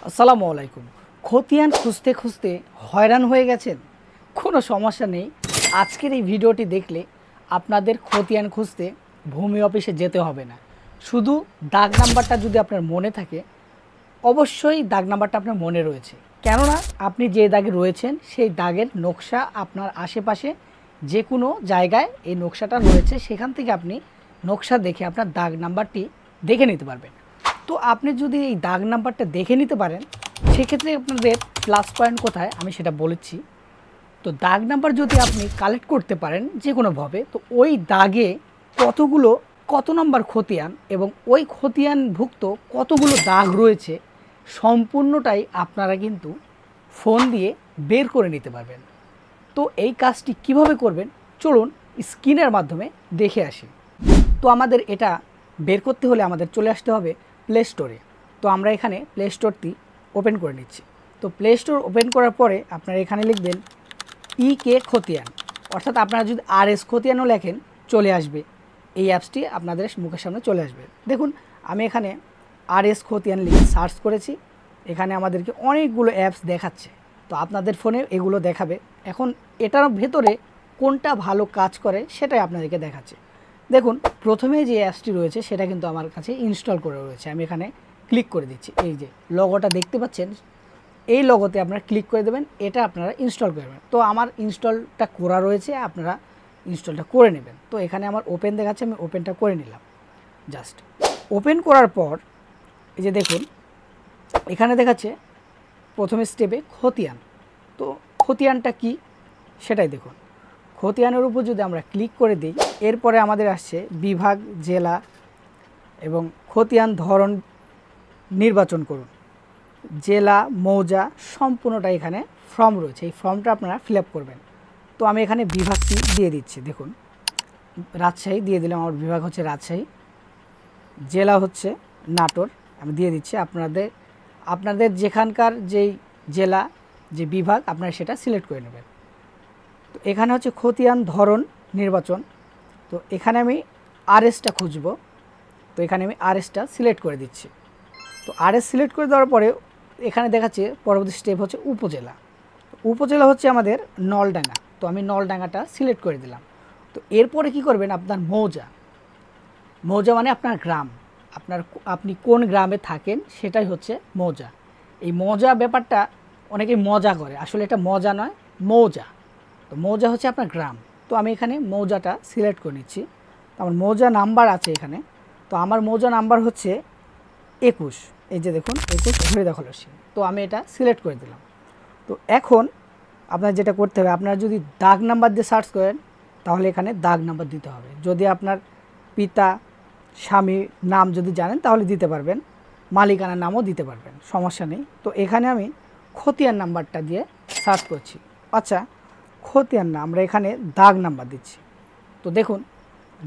আসসালামু আলাইকুম। খতিয়ান খুঁজতে খুঁজতে হয়রান হয়ে গেছেন? কোনো সমস্যা নেই। আজকের এই ভিডিওটি দেখলে আপনাদের খতিয়ান খুঁজতে ভূমি অফিসে যেতে হবে না। শুধু দাগ নাম্বারটা যদি আপনার মনে থাকে, অবশ্যই দাগ নাম্বারটা আপনার মনে রয়েছে, কেননা আপনি যে দাগে রয়েছেন সেই দাগের নকশা আপনার আশেপাশে যে কোনো জায়গায় এই নকশাটা রয়েছে, সেখান থেকে আপনি নকশা দেখে আপনার দাগ নাম্বারটি দেখে নিতে পারবেন। তো আপনি যদি এই দাগ নাম্বারটা দেখে নিতে পারেন, সেক্ষেত্রে আপনাদের প্লাস পয়েন্ট কোথায় আমি সেটা বলেছি। তো দাগ নাম্বার যদি আপনি কালেক্ট করতে পারেন যে কোনোভাবে, তো ওই দাগে কত নম্বর খতিয়ান এবং ওই খতিয়ানভুক্ত কতগুলো দাগ রয়েছে সম্পূর্ণটাই আপনারা কিন্তু ফোন দিয়ে বের করে নিতে পারবেন। তো এই কাজটি কিভাবে করবেন চলুন স্ক্রিনের মাধ্যমে দেখে আসি। তো আমাদের এটা বের করতে হলে আমাদের চলে আসতে হবে প্লে স্টোরে। তো আমরা এখানে প্লে স্টোরটি ওপেন করে নিচ্ছি। তো প্লে স্টোর ওপেন করার পরে আপনারা এখানে লিখবেন ইকে খতিয়ান, অর্থাৎ আপনারা যদি RS খতিয়ানও লেখেন চলে আসবে, এই অ্যাপসটি আপনাদের মুখের সামনে চলে আসবে। দেখুন আমি এখানে RS খতিয়ান লিখে সার্চ করেছি, এখানে আমাদেরকে অনেকগুলো অ্যাপস দেখাচ্ছে। তো আপনাদের ফোনে এগুলো দেখাবে। এখন এটার ভেতরে কোনটা ভালো কাজ করে সেটাই আপনাদেরকে দেখাচ্ছে। দেখুন প্রথমে যে অ্যাপসটি রয়েছে সেটা কিন্তু আমার কাছে ইনস্টল করে রয়েছে। আমি এখানে ক্লিক করে দিচ্ছি, এই যে লগোটা দেখতে পাচ্ছেন, এই লগোতে আপনারা ক্লিক করে দেবেন, এটা আপনারা ইনস্টল করবেন। তো আমার ইনস্টলটা করা রয়েছে, আপনারা ইনস্টলটা করে নেবেন। তো এখানে আমার ওপেন দেখাচ্ছে, আমি ওপেনটা করে নিলাম। জাস্ট ওপেন করার পর এই যে দেখুন এখানে দেখাচ্ছে প্রথমে স্টেপে খতিয়ান। তো খতিয়ানটা কি সেটাই দেখুন। খতিয়ানের উপর যদি আমরা ক্লিক করে দিই, এরপরে আমাদের আসছে বিভাগ, জেলা এবং খতিয়ান ধরন নির্বাচন করুন। জেলা, মৌজা সম্পূর্ণটা এখানে ফর্ম রয়েছে, এই ফর্মটা আপনারা ফিল আপ করবেন। তো আমি এখানে বিভাগটি দিয়ে দিচ্ছি, দেখুন রাজশাহী দিয়ে দিলাম, আমার বিভাগ হচ্ছে রাজশাহী। জেলা হচ্ছে নাটোর, আমি দিয়ে দিচ্ছি। আপনাদের যেখানকার যেই জেলা, যে বিভাগ আপনারা সেটা সিলেক্ট করে নেবেন। তো এখানে হচ্ছে খতিয়ান ধরন নির্বাচন। তো এখানে আমি RSটা খুঁজব, তো এখানে আমি RSটা সিলেক্ট করে দিচ্ছি। তো RS সিলেক্ট করে দেওয়ার পরে এখানে দেখাচ্ছে পরবর্তী স্টেপ হচ্ছে উপজেলা। উপজেলা হচ্ছে আমাদের নলডাঙ্গা, তো আমি নলডাঙ্গাটা সিলেক্ট করে দিলাম। তো এরপরে কি করবেন, আপনার মৌজা, মৌজা মানে আপনার গ্রাম, আপনি কোন গ্রামে থাকেন সেটাই হচ্ছে মৌজা। এই মৌজা ব্যাপারটা অনেকেই মজা করে, আসলে এটা মজা নয়, মৌজা। তো মৌজা হচ্ছে আপনার গ্রাম। তো আমি এখানে মৌজাটা সিলেক্ট করে নিচ্ছি। তো আমার মৌজা নাম্বার আছে এখানে, তো আমার মৌজা নাম্বার হচ্ছে 21, এই যে দেখুন 21 ঘুরে দখল আসছে। তো আমি এটা সিলেক্ট করে দিলাম। তো এখন আপনার যেটা করতে হবে, আপনারা যদি দাগ নাম্বার দিয়ে সার্চ করেন তাহলে এখানে দাগ নাম্বার দিতে হবে। যদি আপনার পিতা স্বামীর নাম যদি জানেন তাহলে দিতে পারবেন, মালিকানার নামও দিতে পারবেন, সমস্যা নেই। তো এখানে আমি খতিয়ান নাম্বারটা দিয়ে সার্চ করছি। আচ্ছা খতিয়ান না, আমরা এখানে দাগ নাম্বার দিচ্ছি। তো দেখুন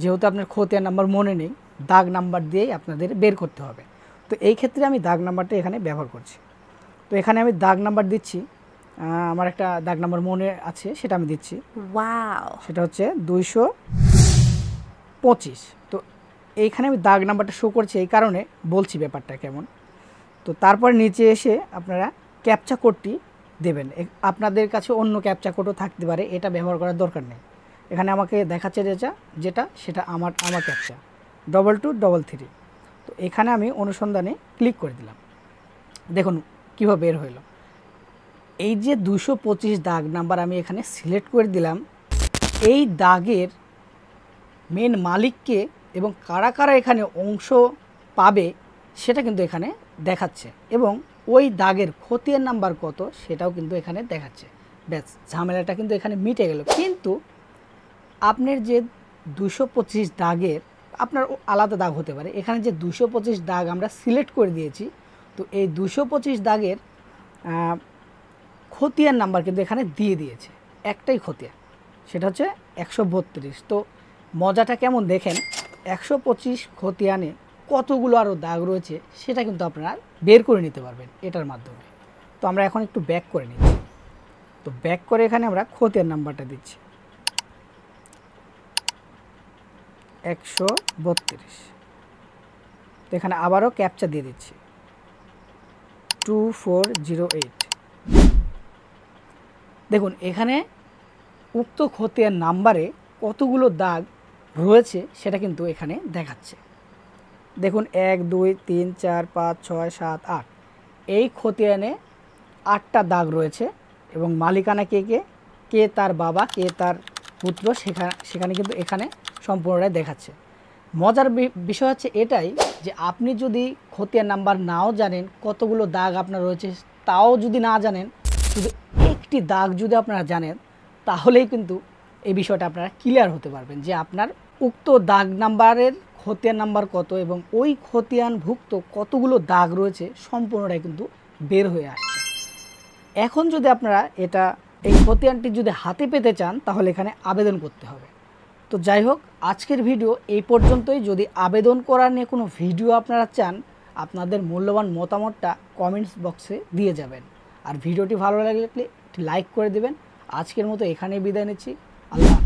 যেহেতু আপনার খতিয়ান নাম্বার মনে নেই, দাগ নাম্বার দিয়েই আপনাদের বের করতে হবে। তো এই ক্ষেত্রে আমি দাগ নাম্বারটা এখানে ব্যবহার করছি। তো এখানে আমি দাগ নাম্বার দিচ্ছি, আমার একটা দাগ নাম্বার মনে আছে সেটা আমি দিচ্ছি। ওয়াও, সেটা হচ্ছে 225। তো এইখানে আমি দাগ নাম্বারটা শো করছি, এই কারণে বলছি ব্যাপারটা কেমন। তো তারপর নিচে এসে আপনারা ক্যাপচা কোডটি দেবেন। আপনাদের কাছে অন্য ক্যাপচা কোডও থাকতে পারে, এটা ব্যবহার করার দরকার নেই। এখানে আমাকে দেখাচ্ছে যেটা সেটা আমার ক্যাপচা 2223। তো এখানে আমি অনুসন্ধানে ক্লিক করে দিলাম। দেখুন কীভাবে বের হইল। এই যে 225 দাগ নাম্বার আমি এখানে সিলেক্ট করে দিলাম, এই দাগের মেন মালিককে এবং কারা কারা এখানে অংশ পাবে সেটা কিন্তু এখানে দেখাচ্ছে, এবং ওই দাগের খতিয়ান নাম্বার কত সেটাও কিন্তু এখানে দেখাচ্ছে। ব্যাস, ঝামেলাটা কিন্তু এখানে মিটে গেল। কিন্তু আপনার যে 225 দাগের, আপনার আলাদা দাগ হতে পারে, এখানে যে 225 দাগ আমরা সিলেক্ট করে দিয়েছি, তো এই 225 দাগের খতিয়ান নাম্বার কিন্তু এখানে দিয়ে দিয়েছে, একটাই খতিয়ান, সেটা হচ্ছে 132। তো মজাটা কেমন দেখেন, 125 খতিয়ানে কতগুলো আরও দাগ রয়েছে সেটা কিন্তু আপনারা বের করে নিতে পারবেন এটার মাধ্যমে। তো আমরা এখন একটু ব্যাক করে নিচ্ছি। তো ব্যাক করে এখানে আমরা খতিয়ান নাম্বারটা দিচ্ছি 132। তো এখানে আবারও ক্যাপচা দিয়ে দিচ্ছি। 2408। দেখুন এখানে উক্ত খতিয়ান নাম্বারে কতগুলো দাগ রয়েছে সেটা কিন্তু এখানে দেখাচ্ছে। দেখুন 1 2 3 4 5 6 7 8, এই খতিয়ানে 8টা দাগ রয়েছে এবং মালিকানা কে কে, কে তার বাবা, কে তার পুত্র, সেখানে কিন্তু এখানে সম্পূর্ণটাই দেখাচ্ছে। মজার বিষয় হচ্ছে এটাই যে আপনি যদি খতিয়ান নাম্বার নাও জানেন, কতগুলো দাগ আপনার রয়েছে তাও যদি না জানেন, শুধু একটি দাগ যদি আপনারা জানেন, তাহলেই কিন্তু এই বিষয়টা আপনারা ক্লিয়ার হতে পারবেন যে আপনার উক্ত দাগ নাম্বারের খতিয়ান নাম্বার কত এবং ওই খতিয়ানভুক্ত কতগুলো দাগ রয়েছে সম্পূর্ণটাই কিন্তু বের হয়ে আসছে। এখন যদি আপনারা এই খতিয়ানটি যদি হাতে পেতে চান তাহলে এখানে আবেদন করতে হবে। তো যাই হোক, আজকের ভিডিও এই পর্যন্তই। যদি আবেদন করার নিয়ে কোনো ভিডিও আপনারা চান, আপনাদের মূল্যবান মতামতটা কমেন্টস বক্সে দিয়ে যাবেন। আর ভিডিওটি ভালো লাগলে একটি লাইক করে দেবেন। আজকের মতো এখানেই বিদায় নিচ্ছি। আল্লাহ।